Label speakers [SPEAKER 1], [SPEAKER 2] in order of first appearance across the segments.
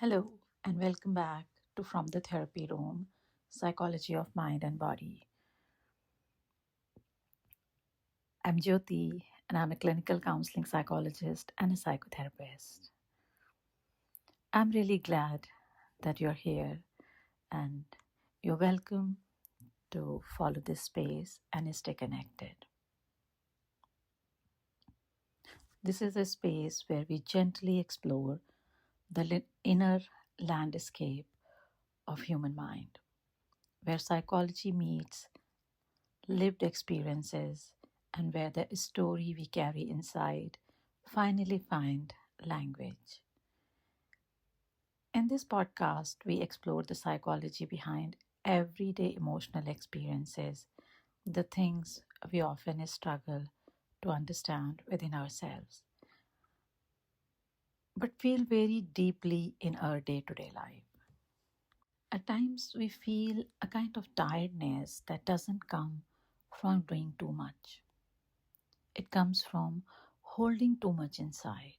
[SPEAKER 1] Hello, and welcome back to From the Therapy Room Psychology of Mind and Body. I'm Jyoti, and I'm a clinical counseling psychologist and a psychotherapist. I'm really glad that you're here, and you're welcome to follow this space and stay connected. This is a space where we gently explore the inner landscape of human mind, where psychology meets lived experiences, and where the story we carry inside finally find language. In this podcast, we explore the psychology behind everyday emotional experiences, the things we often struggle to understand within ourselves, but feel very deeply in our day to day life. At times, we feel a kind of tiredness that doesn't come from doing too much. It comes from holding too much inside,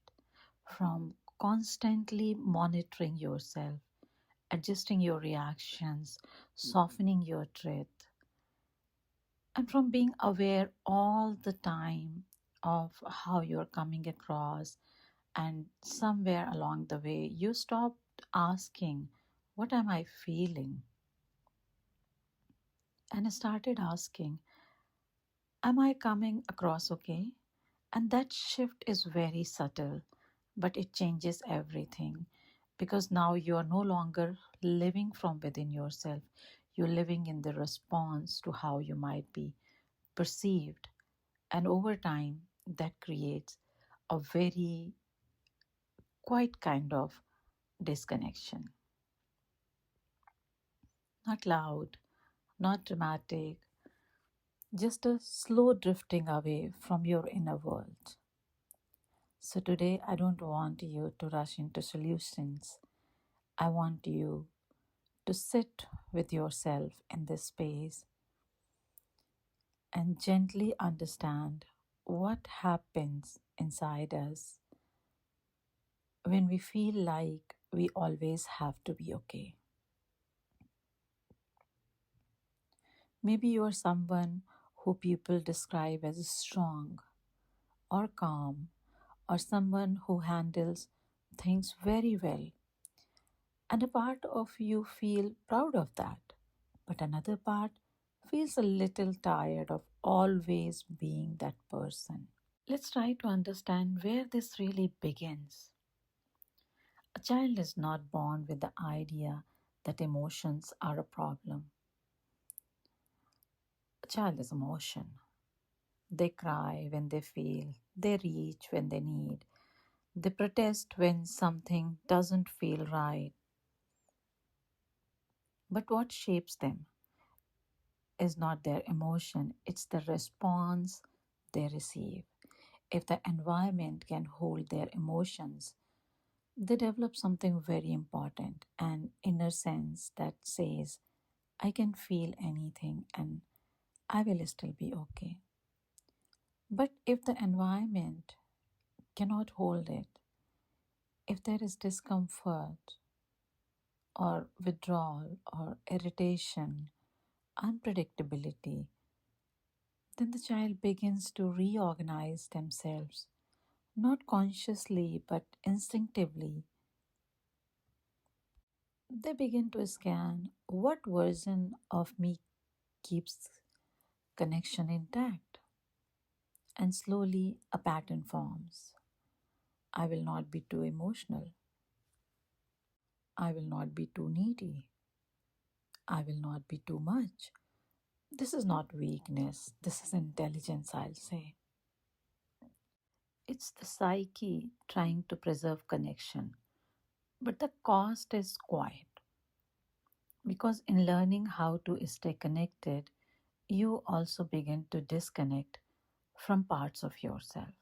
[SPEAKER 1] from constantly monitoring yourself, adjusting your reactions, softening your truth, and from being aware all the time of how you're coming across. And somewhere along the way, you stopped asking, "What am I feeling?" and started asking, "Am I coming across okay?" And that shift is very subtle, but it changes everything because now you are no longer living from within yourself. You're living in the response to how you might be perceived. And over time, that creates a very quite kind of disconnection. Not loud, not dramatic, just a slow drifting away from your inner world. So today, I don't want you to rush into solutions. I want you to sit with yourself in this space and gently understand what happens inside us when we feel like we always have to be okay. Maybe you are someone who people describe as strong or calm, or someone who handles things very well. And a part of you feel proud of that, but another part feels a little tired of always being that person. Let's try to understand where this really begins. A child is not born with the idea that emotions are a problem. A child is emotion. They cry when they feel, they reach when they need, they protest when something doesn't feel right. But what shapes them is not their emotion, it's the response they receive. If the environment can hold their emotions, they develop something very important, an inner sense that says, "I can feel anything and I will still be okay." But if the environment cannot hold it, if there is discomfort or withdrawal or irritation, unpredictability, then the child begins to reorganize themselves, not consciously but instinctively. They begin to scan what version of me keeps connection intact, and slowly a pattern forms. I will not be too emotional. I will not be too needy. I will not be too much. This is not weakness, this is intelligence, I'll say. It's the psyche trying to preserve connection, but the cost is quiet because in learning how to stay connected, you also begin to disconnect from parts of yourself.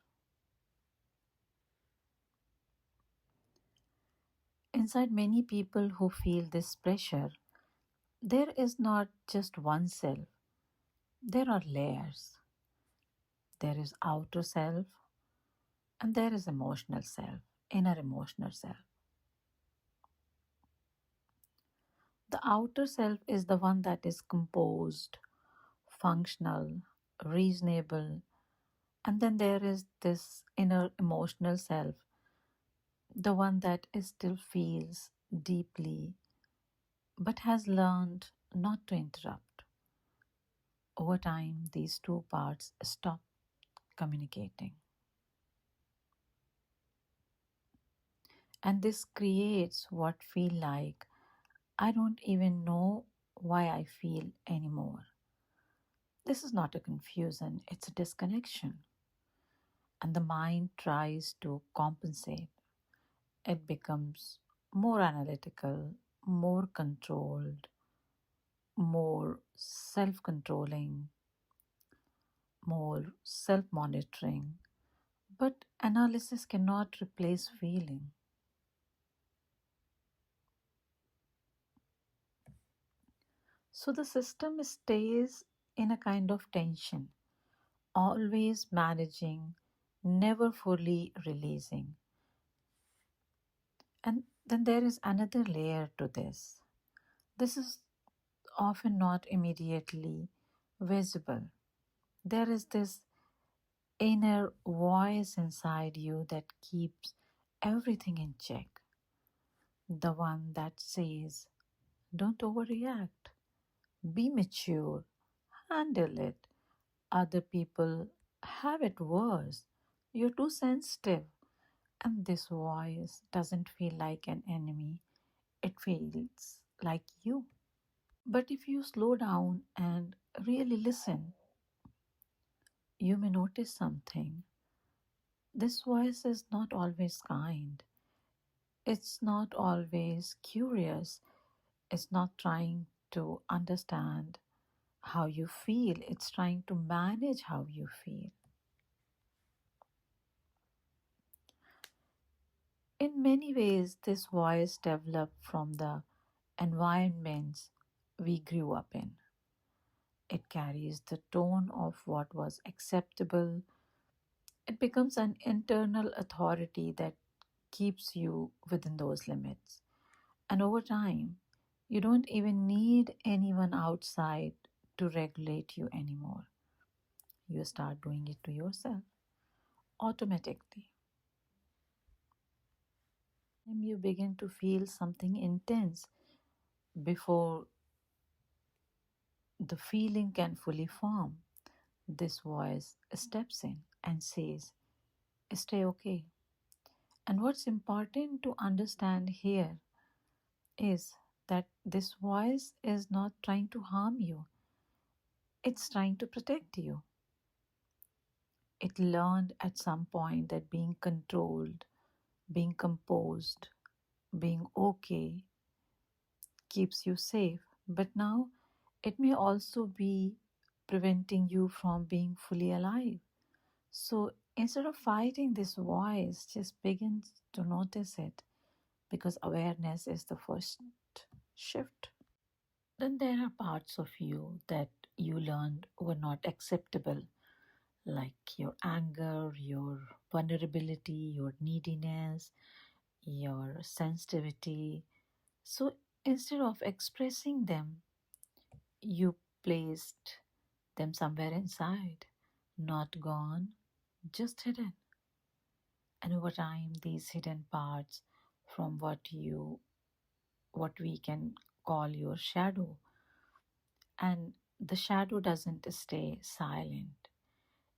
[SPEAKER 1] Inside many people who feel this pressure, there is not just one self, there are layers. There is outer self and there is emotional self, inner emotional self. The outer self is the one that is composed, functional, reasonable, and then there is this inner emotional self, the one that is still feels deeply but has learned not to interrupt. Over time, these two parts stop communicating. And this creates what feel like I don't even know why I feel anymore. This is not a confusion, it's a disconnection. And the mind tries to compensate. It becomes more analytical, more controlled, more self controlling, more self monitoring. But analysis cannot replace feeling. So the system stays in a kind of tension, always managing, never fully releasing. And then there is another layer to this. This is often not immediately visible. There is this inner voice inside you that keeps everything in check. The one that says, don't overreact, be mature, handle it. Other people have it worse. You're too sensitive. And this voice doesn't feel like an enemy, it feels like you. But if you slow down and really listen, you may notice something. This voice is not always kind. It's not always curious. It's not trying to understand how you feel. It's trying to manage how you feel. In many ways, this voice developed from the environments we grew up in. It carries the tone of what was acceptable. It becomes an internal authority that keeps you within those limits. And over time, you don't even need anyone outside to regulate you anymore. You start doing it to yourself automatically. And you begin to feel something intense before the feeling can fully form. This voice steps in and says, stay okay. And what's important to understand here is that this voice is not trying to harm you, it's trying to protect you. It learned at some point that being controlled, being composed, being okay keeps you safe. But now it may also be preventing you from being fully alive. So instead of fighting this voice, just begin to notice it because awareness is the first shift. Then there are parts of you that you learned were not acceptable, like your anger, your vulnerability, your neediness, your sensitivity. So instead of expressing them, you placed them somewhere inside, not gone, just hidden. And over time, these hidden parts from what we can call your shadow, and the shadow doesn't stay silent.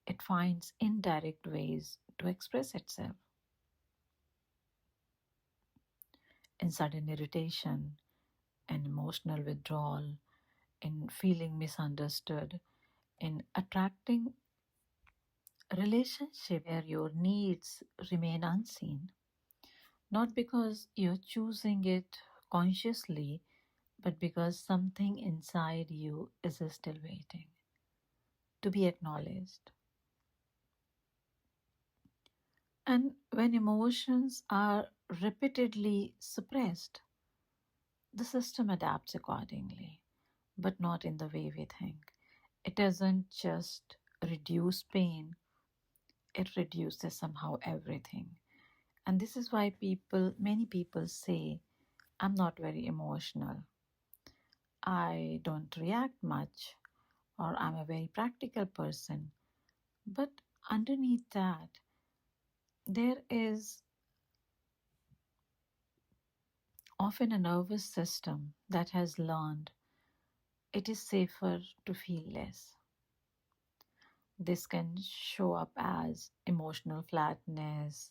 [SPEAKER 1] It finds indirect ways to express itself in sudden irritation, in emotional withdrawal, in feeling misunderstood, in attracting a relationship where your needs remain unseen. Not because you're choosing it consciously, but because something inside you is still waiting to be acknowledged. And when emotions are repeatedly suppressed, the system adapts accordingly, but not in the way we think. It doesn't just reduce pain, it reduces somehow everything. And this is why many people say, I'm not very emotional. I don't react much, or I'm a very practical person. But underneath that, there is often a nervous system that has learned it is safer to feel less. This can show up as emotional flatness,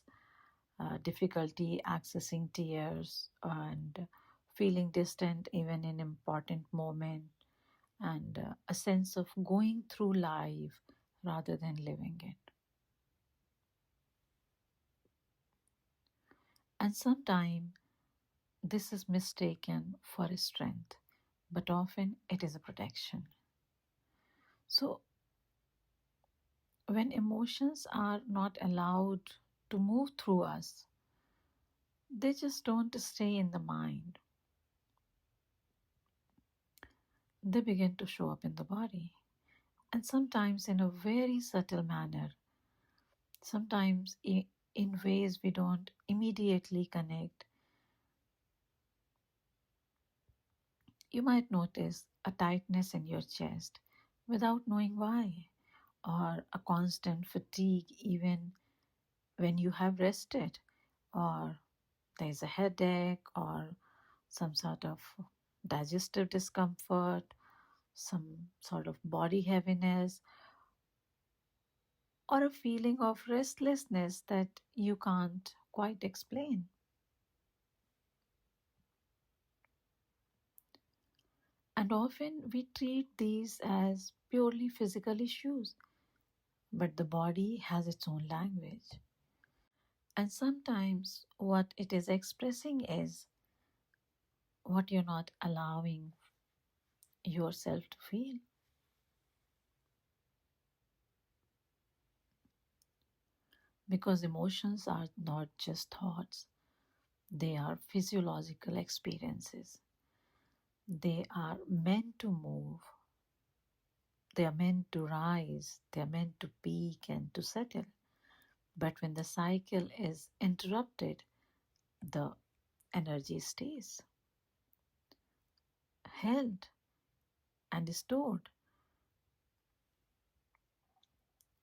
[SPEAKER 1] difficulty accessing tears, and feeling distant even in important moments, and a sense of going through life rather than living it. And sometimes this is mistaken for a strength, but often it is a protection. So, when emotions are not allowed to move through us, they just don't stay in the mind. They begin to show up in the body, and sometimes in a very subtle manner, sometimes in ways we don't immediately connect. You might notice a tightness in your chest without knowing why, or a constant fatigue even when you have rested, or there's a headache, or some sort of digestive discomfort, some sort of body heaviness, or a feeling of restlessness that you can't quite explain. And often we treat these as purely physical issues, but the body has its own language. And sometimes what it is expressing is what you're not allowing yourself to feel. Because emotions are not just thoughts, they are physiological experiences. They are meant to move, they are meant to rise, they are meant to peak and to settle. But when the cycle is interrupted, the energy stays held and stored.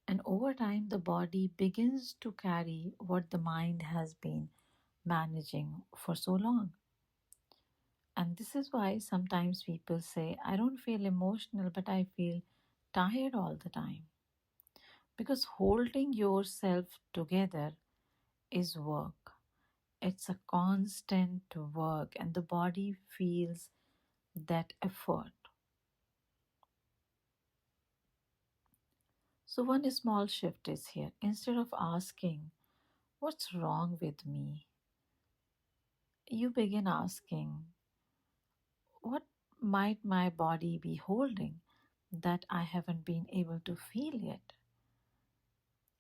[SPEAKER 1] And over time, the body begins to carry what the mind has been managing for so long. And this is why sometimes people say, I don't feel emotional, but I feel tired all the time. Because holding yourself together is work. It's a constant work, and the body feels that effort. So, one small shift is here. Instead of asking, what's wrong with me? You begin asking, what might my body be holding that I haven't been able to feel yet?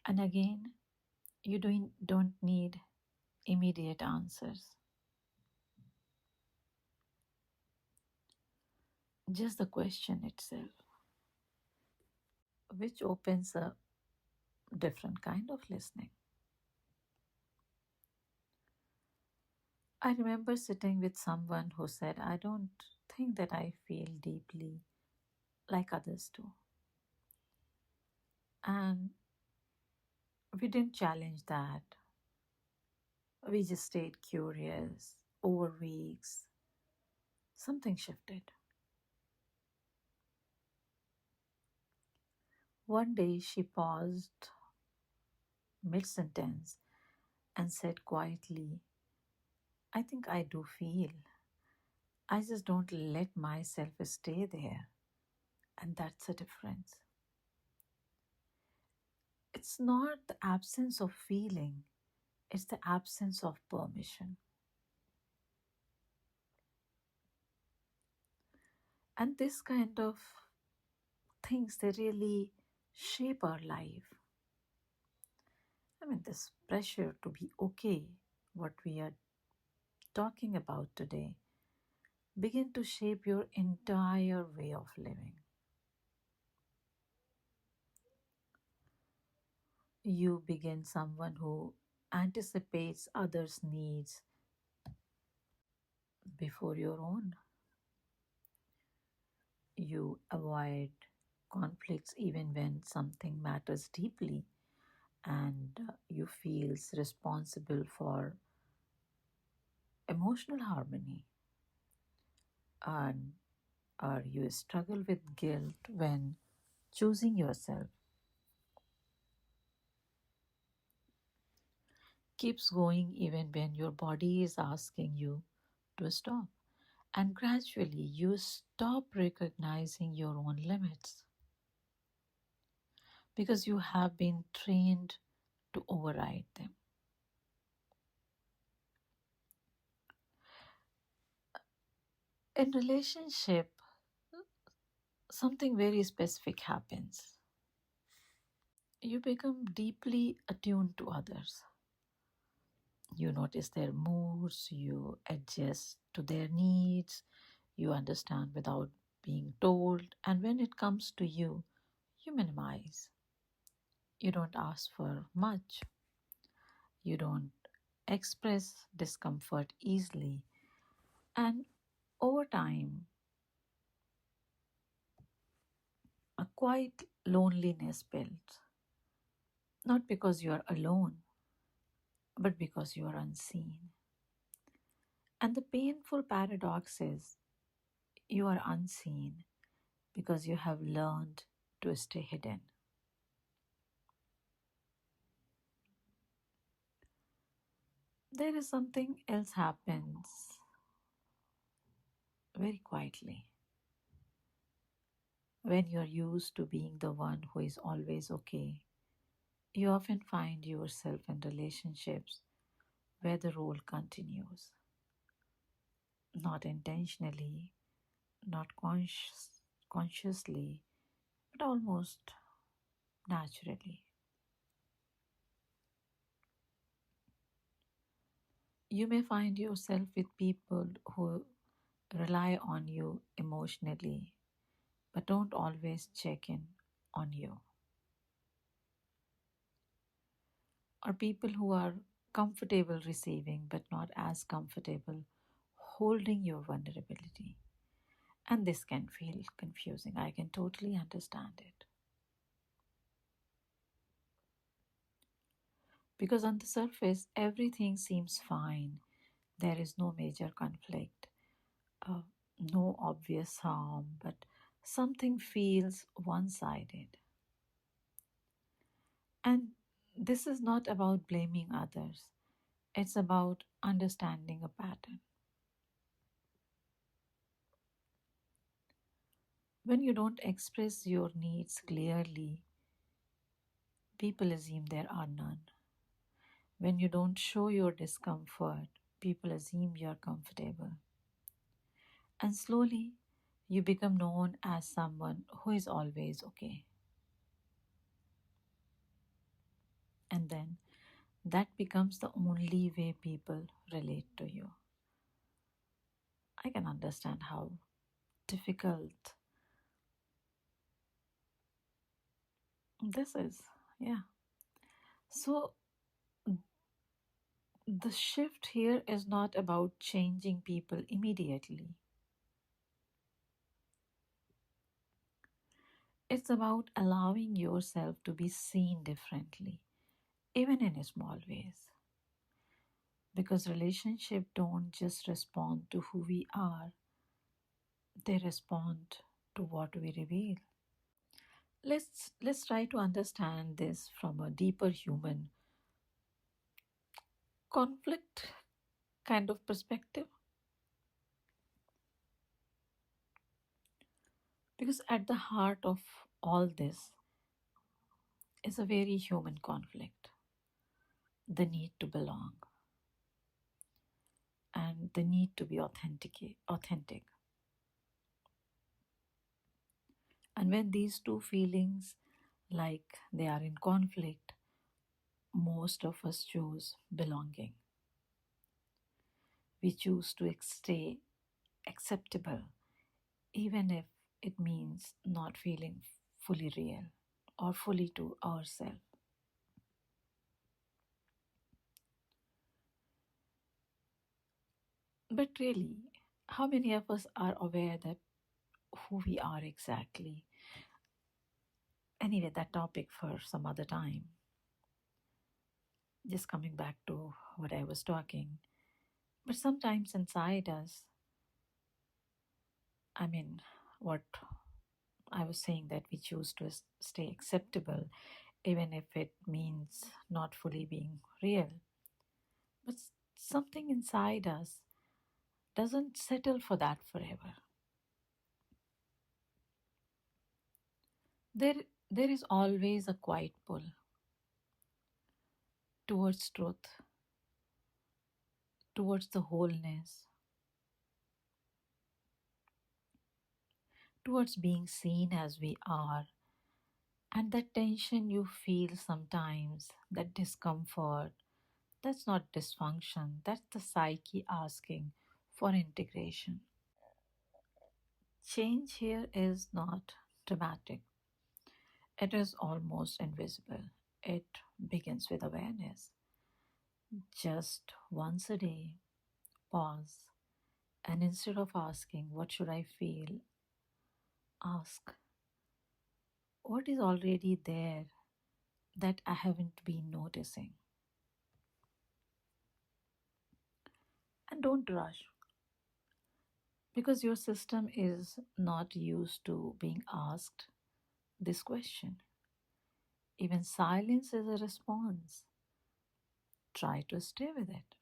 [SPEAKER 1] And again, you don't need immediate answers, just the question itself, which opens a different kind of listening. I remember sitting with someone who said, I don't think that I feel deeply like others do. And we didn't challenge that. We just stayed curious. Over weeks, something shifted. One day she paused mid sentence and said quietly, I think I do feel. I just don't let myself stay there. And that's the difference. It's not the absence of feeling, it's the absence of permission. And this kind of things, they really shape our life. I mean, this pressure to be okay, what we are talking about today, begin to shape your entire way of living. You begin someone who anticipates others' needs before your own. You avoid conflicts even when something matters deeply, and you feel responsible for emotional harmony, and or you struggle with guilt when choosing yourself. Keeps going even when your body is asking you to stop. And gradually you stop recognizing your own limits because you have been trained to override them. In relationship, something very specific happens. You become deeply attuned to others. You notice their moods, you adjust to their needs, you understand without being told, and when it comes to you, you minimize. You don't ask for much. You don't express discomfort easily. And over time, a quiet loneliness builds, not because you are alone, but because you are unseen. And the painful paradox is you are unseen because you have learned to stay hidden. There is something else happens very quietly. When you're used to being the one who is always okay, you often find yourself in relationships where the role continues, not intentionally, not consciously, but almost naturally. You may find yourself with people who rely on you emotionally, but don't always check in on you, or people who are comfortable receiving but not as comfortable holding your vulnerability. And this can feel confusing. I can totally understand it. Because on the surface, everything seems fine. There is no major conflict, uh, no obvious harm, but something feels one sided. And this is not about blaming others, it's about understanding a pattern. When you don't express your needs clearly, people assume there are none. When you don't show your discomfort, people assume you're comfortable. And slowly, you become known as someone who is always okay. And then that becomes the only way people relate to you. I can understand how difficult this is. Yeah. So the shift here is not about changing people immediately, it's about allowing yourself to be seen differently, even in small ways. Because relationships don't just respond to who we are, they respond to what we reveal. Let's try to understand this from a deeper human conflict kind of perspective. Because at the heart of all this is a very human conflict, the need to belong and the need to be authentic. And when these two feelings like they are in conflict, most of us choose belonging. We choose to stay acceptable even if it means not feeling fully real or fully to ourselves. But really, how many of us are aware that who we are exactly. Anyway, that topic for some other time. Just coming back to what I was talking. But sometimes inside us, I mean, what I was saying, that we choose to stay acceptable, even if it means not fully being real. But something inside us doesn't settle for that forever. There is always a quiet pull towards truth, towards the wholeness, towards being seen as we are. And that tension you feel sometimes, that discomfort, that's not dysfunction, that's the psyche asking for integration. Change here is not dramatic, it is almost invisible. It begins with awareness. Just once a day, pause, and instead of asking, what should I feel? Ask, what is already there that I haven't been noticing? And don't rush, because your system is not used to being asked this question. Even silence is a response. Try to stay with it.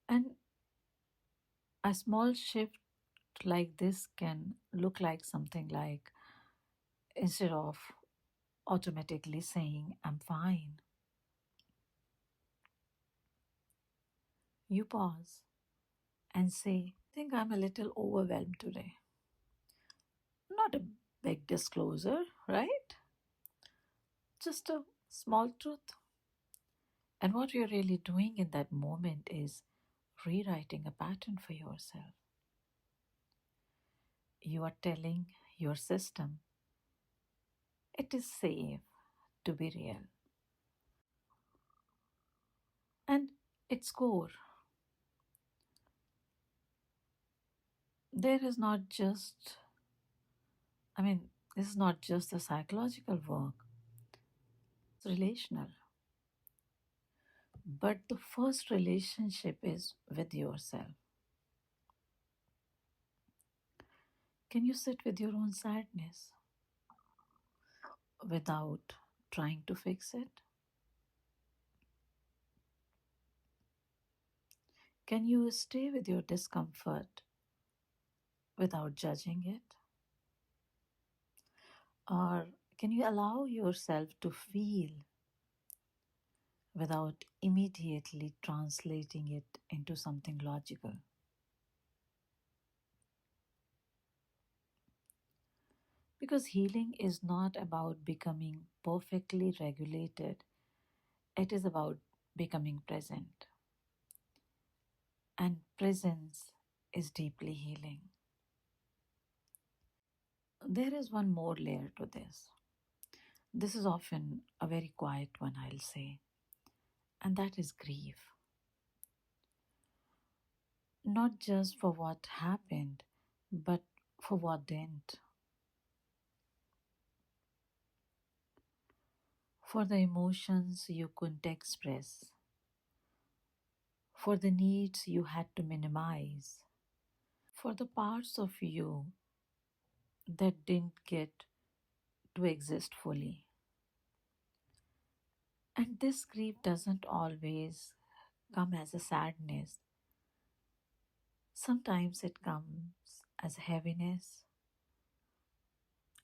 [SPEAKER 1] And a small shift like this can look like something like, instead of automatically saying, I'm fine, you pause and say, I think I'm a little overwhelmed today. Not a big disclosure, right? Just a small truth. And what you're really doing in that moment is rewriting a pattern for yourself. You are telling your system it is safe to be real. And its core, there is not just, this is not just the psychological work, it's relational. But the first relationship is with yourself. Can you sit with your own sadness without trying to fix it? Can you stay with your discomfort without judging it? Or can you allow yourself to feel without immediately translating it into something logical? Because healing is not about becoming perfectly regulated, it is about becoming present. And presence is deeply healing. There is one more layer to this. This is often a very quiet one, I'll say, and that is grief. Not just for what happened, but for what didn't. For the emotions you couldn't express, for the needs you had to minimize, for the parts of you that didn't get to exist fully. And this grief doesn't always come as a sadness. Sometimes it comes as heaviness,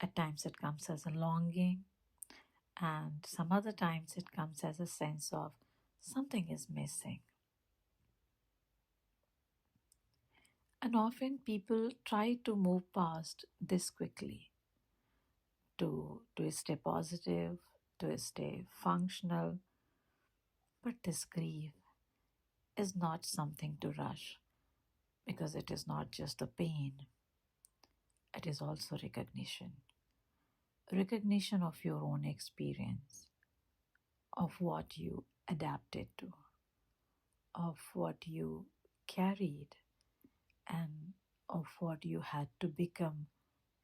[SPEAKER 1] at times it comes as a longing, and some other times it comes as a sense of something is missing. And often people try to move past this quickly, to stay positive, to stay functional. But this grief is not something to rush, because it is not just the pain, it is also recognition of your own experience, of what you adapted to, of what you carried, and of what you had to become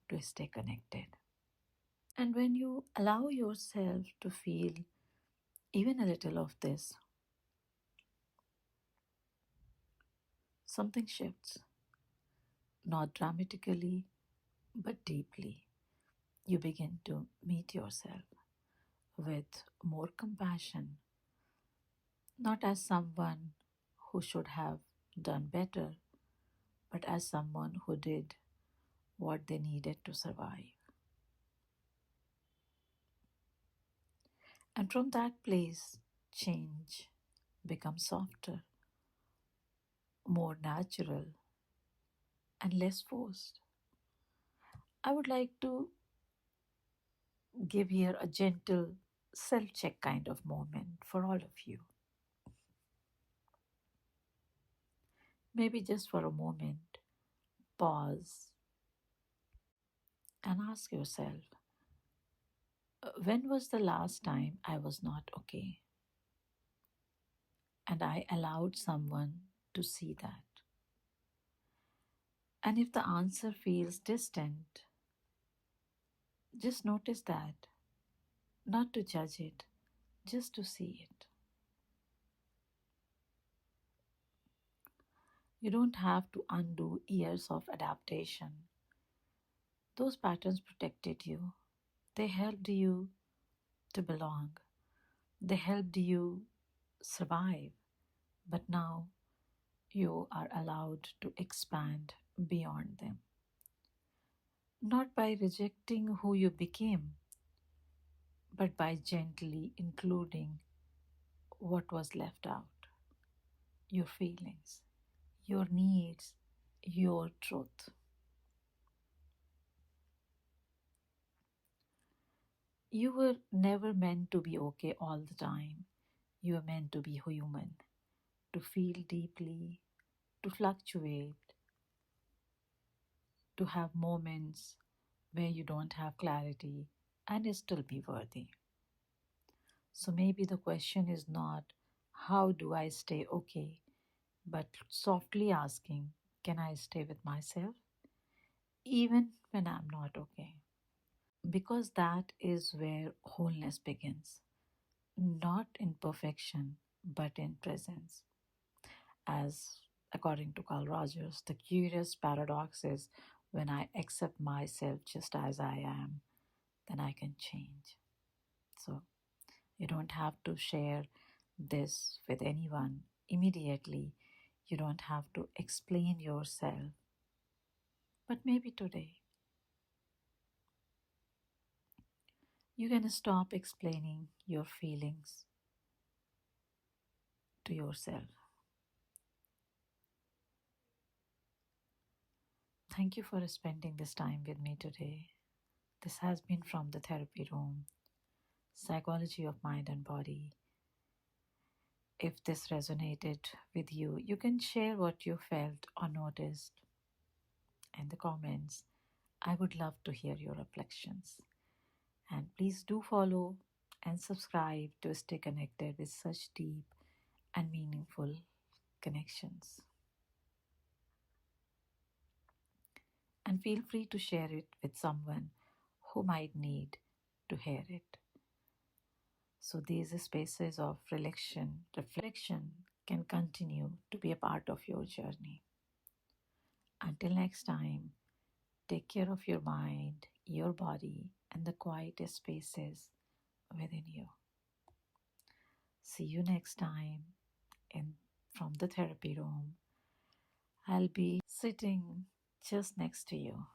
[SPEAKER 1] to stay connected. And when you allow yourself to feel even a little of this, something shifts, not dramatically, but deeply. You begin to meet yourself with more compassion, not as someone who should have done better, but as someone who did what they needed to survive. And from that place, change becomes softer, more natural, and less forced. I would like to give here a gentle self check kind of moment for all of you. Maybe just for a moment, pause and ask yourself, when was the last time I was not okay? And I allowed someone to see that. And if the answer feels distant, just notice that, not to judge it, just to see it. You don't have to undo years of adaptation. Those patterns protected you. They helped you to belong. They helped you survive. But now you are allowed to expand beyond them. Not by rejecting who you became, but by gently including what was left out: your feelings, your needs, your truth. You were never meant to be okay all the time. You were meant to be human, to feel deeply, to fluctuate, to have moments where you don't have clarity and still be worthy. So maybe the question is not, how do I stay okay? But softly asking, can I stay with myself even when I'm not okay? Because that is where wholeness begins, not in perfection, but in presence. As according to Carl Rogers, the curious paradox is, when I accept myself just as I am, then I can change. So you don't have to share this with anyone immediately. You don't have to explain yourself. But maybe today, you can stop explaining your feelings to yourself. Thank you for spending this time with me today. This has been from the therapy room, psychology of mind and body. If this resonated with you, you can share what you felt or noticed in the comments. I would love to hear your reflections. And please do follow and subscribe to stay connected with such deep and meaningful connections. And feel free to share it with someone who might need to hear it. So these spaces of reflection can continue to be a part of your journey. Until next time, take care of your mind, your body, and the quiet spaces within you. See you next time in from the therapy room. I'll be sitting just next to you.